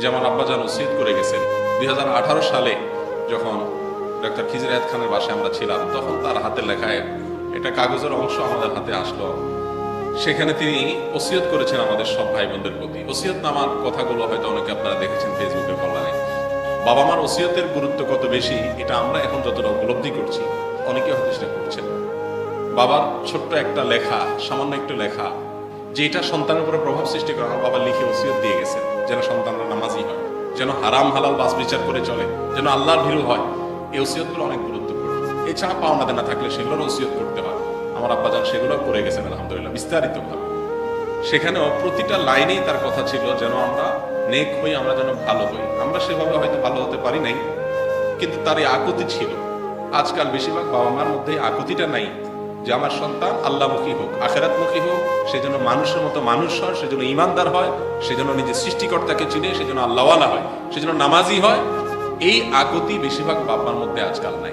যে আমার আব্বাজান ওসিয়ত করে গেছেন 2018 সালে যখন ডক্টর খিজির আয়াত খানের বাসায় আমরা ছিলাম, তখন তার হাতের লেখায় একটা কাগজের অংশ আমাদের হাতে আসলো। সেখানে তিনি ওসিয়ত করেছেন আমাদের সব ভাই বোনদের প্রতি। ওসিয়ত নামার কথাগুলো হয়তো অনেকে আপনারা দেখেছেন ফেসবুকের কল্যাণে। বাবা মার ওসিয়তের গুরুত্ব কত বেশি এটা আমরা এখন যতটা উপলব্ধি করছি, অনেকে হয়তো সেটা করছেন। বাবার ছোট্ট একটা লেখা, সামান্য একটু লেখা, যেটা সন্তানের উপরে প্রভাব সৃষ্টি করে, আমার বাবা লিখে ওসিয়ত দিয়ে গেছেন যেন সন্তানরা নামাজি হয়, যেন হারাম হালাল বাস বিচার করে চলে, যেন আল্লাহর ভীরু হয়। এই ওসিয়তগুলো অনেক গুরুত্বপূর্ণ। এছাড়া পাওনা দেনা থাকলে সেগুলোর ওসিয়ত করতে হয়। আমার আব্বাজান সেগুলো করে গেছেন আলহামদুলিল্লাহ বিস্তারিতভাবে। সেখানেও প্রতিটা লাইনেই তার কথা ছিল যেন আমরা নেক হই, আমরা যেন ভালো হই। আমরা সেভাবে হয়তো ভালো হতে পারি নাই, কিন্তু তার এই আকুতি ছিল। আজকাল বেশিরভাগ বাবা মার মধ্যে আকুতিটা নাই যে আমার সন্তান আল্লাহমুখী হোক, আখেরাতমুখী হোক, সেজন্য মানুষের মতো মানুষ হয়, সেজন্য ইমানদার হয়, সেজন্য নিজের সৃষ্টিকর্তাকে চিনে, সেজন্য আল্লাহওয়ালা হয়, সেজন্য নামাজি হয়। এই আকুতি বেশিরভাগ বাবার মধ্যে আজকাল নাই।